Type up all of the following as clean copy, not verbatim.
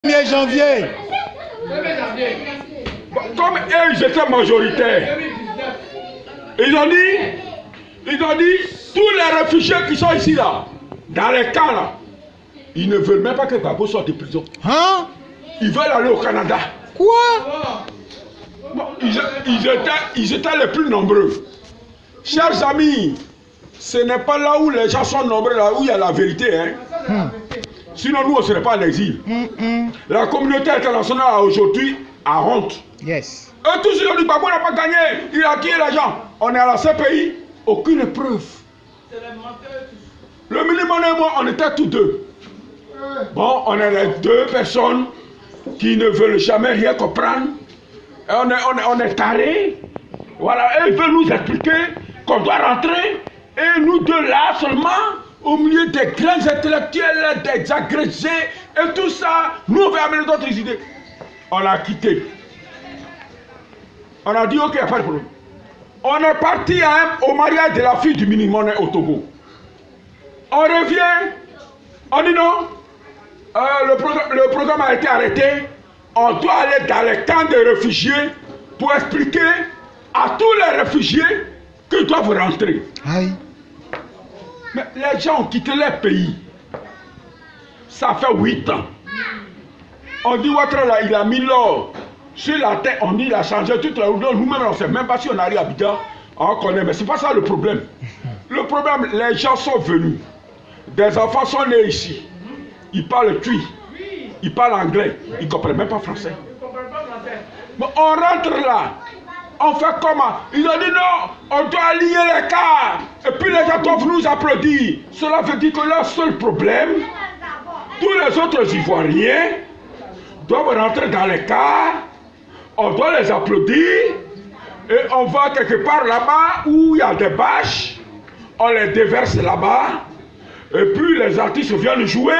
1er janvier. Comme eux, ils étaient majoritaires. Ils ont dit, tous les réfugiés qui sont ici, là, dans les camps, là, ils ne veulent même pas que Gbagbo sorte de prison. Hein? Ils veulent aller au Canada. Quoi? Bon, ils étaient les plus nombreux. Chers amis, ce n'est pas là où les gens sont nombreux, là où il y a la vérité. Hein. Sinon, nous, on ne serait pas en exil. La communauté internationale a aujourd'hui a honte. Yes. Eux tous, ils ont dit Gbagbo n'a pas gagné, il a tué les gens. On est à la CPI, aucune preuve. Le minimum et moi, on était tous deux. Bon, on est les deux personnes qui ne veulent jamais rien comprendre. Et on est tarés. Voilà, et ils veulent nous expliquer qu'on doit rentrer. Et nous deux là seulement, au milieu des grands intellectuels, des agrégés et tout ça, nous on veut amener d'autres idées. On a quitté. On a dit ok, il n'y a pas de problème. On est parti au mariage de la fille du mini-monnaie au Togo. On revient, on dit non, le programme a été arrêté. On doit aller dans les camps de réfugiés pour expliquer à tous les réfugiés qu'ils doivent rentrer. Aïe. Mais les gens ont quitté leur pays. Ça fait 8 ans. On dit Ouattara là, il a mis l'or sur la tête. On dit il a changé toute la route. Nous-mêmes, on ne sait même pas si on arrive à Abidjan. On connaît, mais ce n'est pas ça le problème. Le problème, les gens sont venus. Des enfants sont nés ici. Ils parlent tui. Ils parlent anglais. Ils ne comprennent même pas français. Mais on rentre là. On fait comment? Ils ont dit non, on doit aligner les cartes. Et puis les gens doivent nous applaudir. Cela veut dire que leur seul problème, tous les autres Ivoiriens doivent rentrer dans les cars. On doit les applaudir. Et on va quelque part là-bas où il y a des bâches. On les déverse là-bas. Et puis les artistes viennent jouer.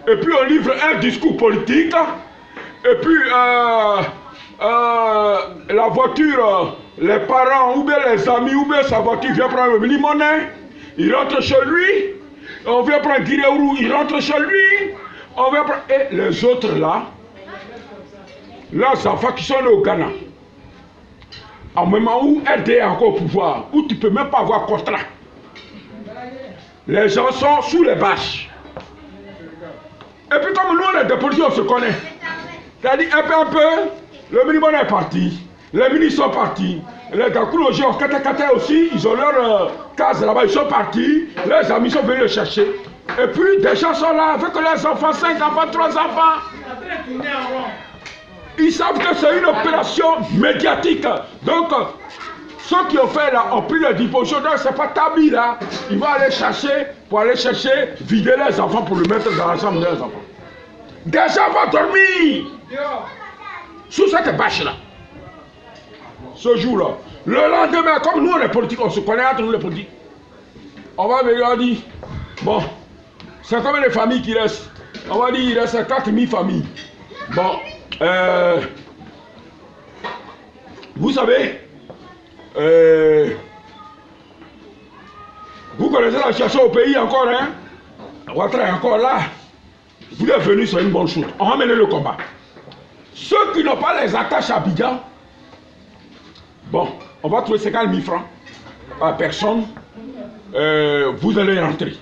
Et puis on livre un discours politique. Et puis la voiture, les parents ou bien les amis ou bien sa voiture vient prendre le mini-monnaie. Il rentre chez lui. On vient prendre Guinéourou, il rentre chez lui. On vient prendre... Et les autres là, leurs enfants qui sont nés au Ghana, en moment où RD est encore au pouvoir, où tu ne peux même pas avoir contrat. Les gens sont sous les bâches. Et puis comme nous on est des policiers, on se connaît. C'est-à-dire un peu, le mini-monnaie est parti, les ministres sont partis, les Gakoulogés en Kata aussi, ils ont leur case là-bas, ils sont partis, leurs amis sont venus les chercher. Et puis des gens sont là avec leurs enfants, 5 enfants, 3 enfants. Ils savent que c'est une opération médiatique. Donc, ceux qui ont fait là ont pris les dispositions. Donc, ce n'est pas Tabi là. Ils vont aller chercher, vider les enfants pour le mettre dans la chambre des enfants. Des gens vont dormir sous cette bâche là. Ce jour-là. Le lendemain, comme nous on est politiques, on se connaît entre nous les politiques. On va venir, on dit, bon, c'est combien de familles qui restent? On va dire, il reste 4000 familles. Bon, vous savez, vous connaissez la situation au pays encore, hein? Ouattara est encore là. Vous êtes venus sur une bonne chose. On va mener le combat. Ceux qui n'ont pas les attaches à Abidjan, bon, on va trouver 50 000 francs par personne. Vous allez rentrer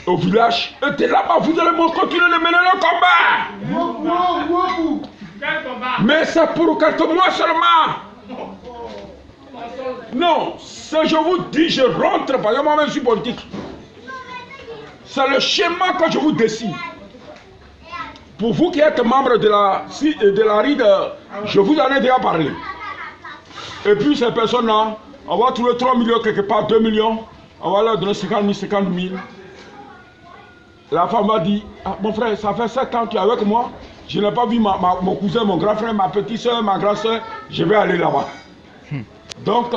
au village. Et là-bas, vous allez continuer de mener le combat. Mais c'est pour quelques mois seulement. Non, je vous dis, je rentre, parce que moi-même je suis politique. C'est le schéma que je vous dessine. Pour vous qui êtes membre de la RID, je vous en ai déjà parlé. Et puis ces personnes-là, on va trouver 3 millions quelque part, 2 millions. On va leur donner 50 000. La femme va dire, ah, mon frère, ça fait 7 ans que tu es avec moi. Je n'ai pas vu mon cousin, mon grand frère, ma petite soeur, ma grande soeur. Je vais aller là-bas. Donc,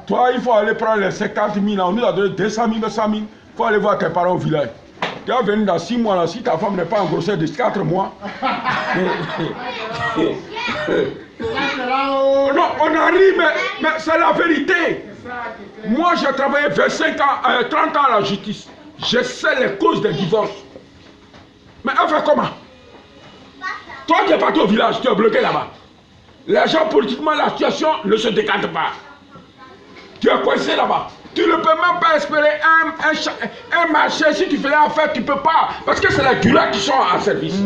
toi, il faut aller prendre les 50 000. On nous a donné 200 000, 200 000. Il faut aller voir tes parents au village. Tu vas venir dans 6 mois, là, si ta femme n'est pas engrossée de 4 mois. Non, on arrive, mais c'est la vérité. Moi, j'ai travaillé 25 ans, 30 ans à la justice. Je sais les causes des divorces. Mais elle fait comment? Toi qui es parti au village, tu es bloqué là-bas. Les gens, politiquement, la situation ne se décante pas. Tu es coincé là-bas. Tu ne peux même pas espérer un marché. Si tu fais affaire, tu ne peux pas. Parce que c'est les gulats qui sont en service.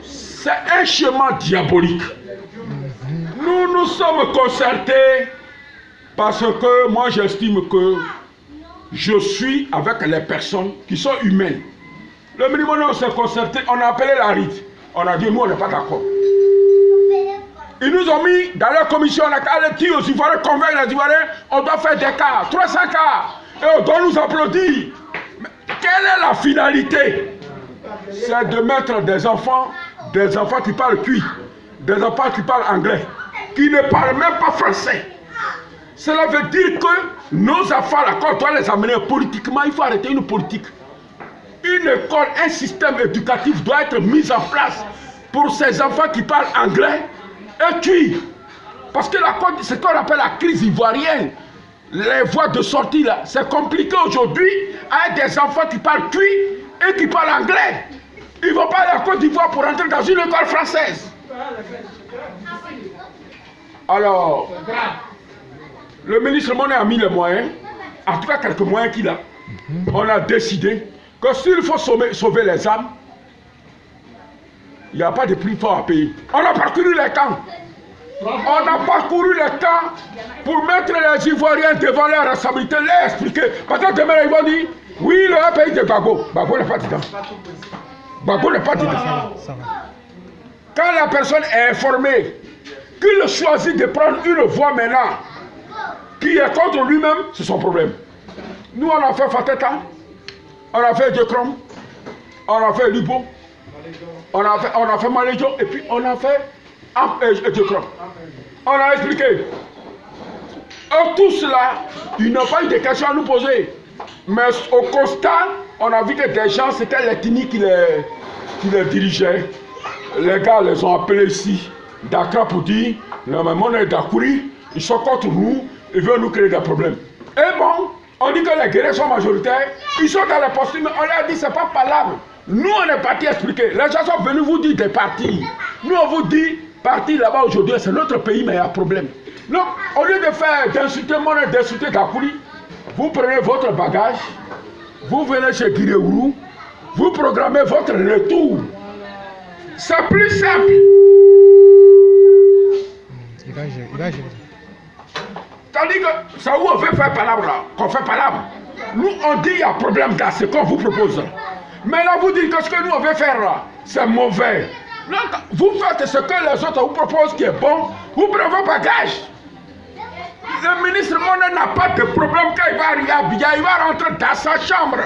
C'est un chemin diabolique. Nous nous sommes concertés parce que moi j'estime que je suis avec les personnes qui sont humaines. Le minimum, on s'est concerté, on a appelé la rite. On a dit, nous, on n'est pas d'accord. Ils nous ont mis dans leur commission, on a allé dire aux Ivoiriens, convaincre les Ivoiriens, on doit faire des cas, 300 cas, et on doit nous applaudir. Mais quelle est la finalité? C'est de mettre des enfants qui parlent cuit, des enfants qui parlent anglais, qui ne parlent même pas français. Cela veut dire que nos enfants, là, quand on doit les amener politiquement, il faut arrêter une politique. Une école, un système éducatif doit être mis en place pour ces enfants qui parlent anglais et cuit. Parce que ce qu'on appelle la crise ivoirienne, les voies de sortie là, c'est compliqué aujourd'hui avec des enfants qui parlent cuit et qui parlent anglais. Ils ne vont pas aller à Côte d'Ivoire pour entrer dans une école française. Alors, le ministre Monet a mis les moyens, en tout cas quelques moyens qu'il a. On a décidé que s'il faut sauver les âmes, il n'y a pas de prix fort à payer. On a parcouru les camps. On a parcouru les camps pour mettre les Ivoiriens devant leurs responsabilités, les expliquer. Parce que demain, ils vont dire, oui, le pays de Gbagbo. Gbagbo n'est pas dedans. Gbagbo n'est pas dedans. Quand la personne est informée, qu'il choisit de prendre une voie maintenant, qui est contre lui-même, c'est son problème. Nous, on a fait Fateta, on a fait Djekrom, on a fait Libo, on a fait Maléjo, et puis on a fait Djekrom. On a expliqué. Et tout cela, ils n'ont pas eu de questions à nous poser. Mais au constat, on a vu que des gens, c'était l'ethnie qui les dirigeait. Les gars les ont appelés ici, Dakar, pour dire, la maman est d'Akouri, ils sont contre nous, ils veulent nous créer des problèmes. Et bon, on dit que les guerriers sont majoritaires, ils sont dans les postes, mais on leur a dit, c'est pas palable. Nous, on est partis expliquer. Les gens sont venus vous dire des partis. Nous, on vous dit, partir là-bas aujourd'hui, c'est notre pays, mais il y a un problème. Donc, au lieu de faire d'insulter mon et d'insulter Dakouri, vous prenez votre bagage, vous venez chez Guiréourou, vous programmez votre retour. C'est plus simple. Il va gérer. Tandis que c'est où on veut faire palabre là, qu'on fait palabre. Nous, on dit qu'il y a problème dans ce qu'on vous propose. Mais là, vous dites que ce que nous, on veut faire là, c'est mauvais. Donc, vous faites ce que les autres vous proposent qui est bon, vous prenez vos bagages. Le ministre Monet n'a pas de problème quand il va arriver à Abidjan, il va rentrer dans sa chambre.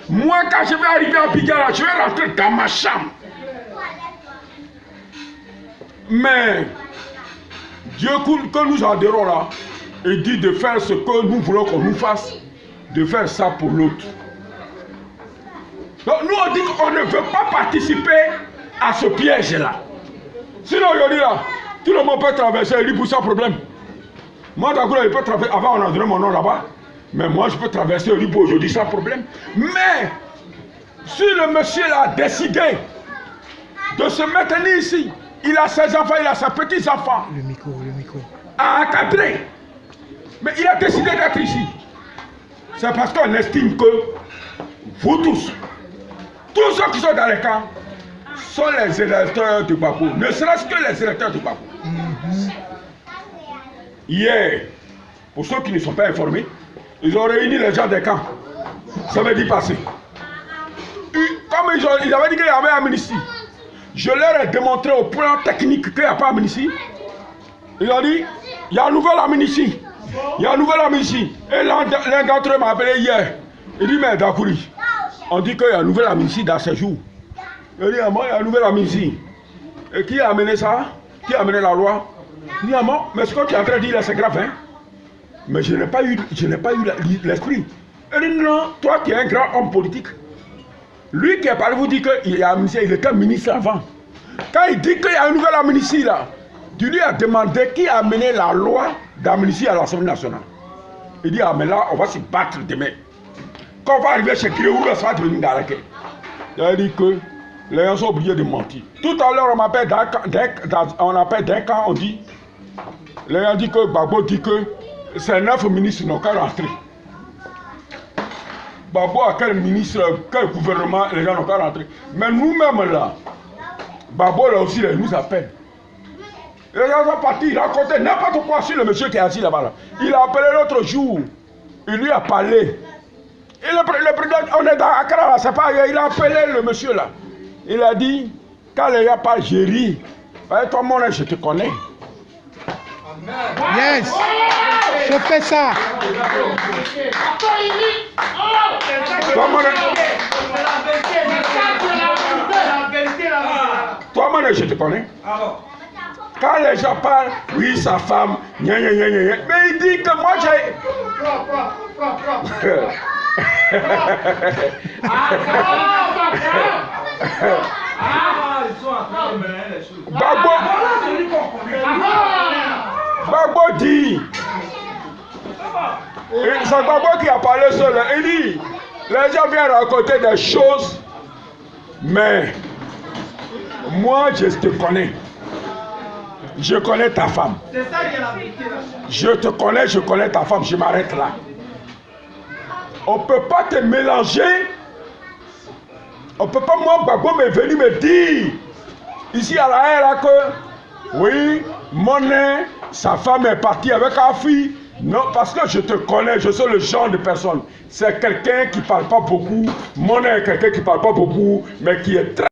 Moi, quand je vais arriver à Abidjan, je vais rentrer dans ma chambre. Mais Dieu que nous adhérons là, il dit de faire ce que nous voulons qu'on nous fasse, de faire ça pour l'autre. Donc nous on dit qu'on ne veut pas participer à ce piège-là. Sinon aujourd'hui là, tout le monde peut traverser il dit pour sans problème. Moi d'accord, il peut traverser, avant on a donné mon nom là-bas, mais moi je peux traverser le Ribo aujourd'hui sans problème. Mais si le monsieur là a décidé de se maintenir ici, il a ses enfants, il a ses petits-enfants. Le micro. À encadrer. Mais il a décidé d'être ici. C'est parce qu'on estime que vous tous ceux qui sont dans les camps, sont les électeurs du Gbagbo. Ne serait-ce que les électeurs du Gbagbo. Hier, pour ceux qui ne sont pas informés, ils ont réuni les gens des camps. Ça veut dire passer. Comme ils avaient dit qu'il y avait un amnistie, je leur ai démontré au plan technique qu'il n'y a pas d'amnistie. Ils ont dit, il y a une nouvelle amnistie. Il y a une nouvelle amnistie. Et l'un d'entre eux m'a appelé hier. Il dit, mais Dakouri, on dit qu'il y a une nouvelle amnistie dans ces jours. Il dit, moi, il y a une nouvelle amnistie. Et qui a amené ça? Qui a amené la loi? Il dit, moi, mais ce que tu es en train de dire là, c'est grave, hein? Mais je n'ai pas eu l'esprit. Il dit, non, toi qui es un grand homme politique, lui qui est parlé vous dit qu'il a amnistie, il était ministre avant. Quand il dit qu'il y a une nouvelle amnistie là, tu lui as demandé qui a amené la loi d'amnistie à l'Assemblée nationale. Il dit, ah mais là, on va se battre demain. quand on va arriver chez Kireoura, ça va devenir Garake. Il a dit que les gens sont obligés de mentir. Tout à l'heure, on m'appelle d'un camp, on dit, les gens disent que Gbagbo dit que c'est 9 ministres qui n'ont qu'à rentrer. Gbagbo à quel ministre, quel gouvernement, les gens n'ont qu'à rentrer. Mais nous-mêmes là, Gbagbo là aussi, il nous appelle. Les gens sont partis, il racontait n'importe quoi sur le monsieur qui est assis là-bas. Là. Il a appelé l'autre jour, il lui a parlé. Et le président, on est dans Accra, c'est pas, il a appelé le monsieur là. Il a dit, quand les gens parlent, j'ai ri. Toi, mon je te connais. Yes. Je fais ça. Toi, mon je te connais. Quand les gens parlent, oui, sa femme, gna gna gna gna. Mais il dit que moi j'ai. Gbagbo dit, c'est Gbagbo qui a parlé seul, il dit, les gens viennent raconter des choses, mais moi je te connais. Je connais ta femme. Je te connais, je connais ta femme, je m'arrête là. On ne peut pas te mélanger. On ne peut pas, moi, Gbagbo m'est venu me dire, ici à la RA, que oui, Monet, sa femme est partie avec sa fille. Non, parce que je te connais, je sais le genre de personne. C'est quelqu'un qui ne parle pas beaucoup. Monet est quelqu'un qui ne parle pas beaucoup, mais qui est très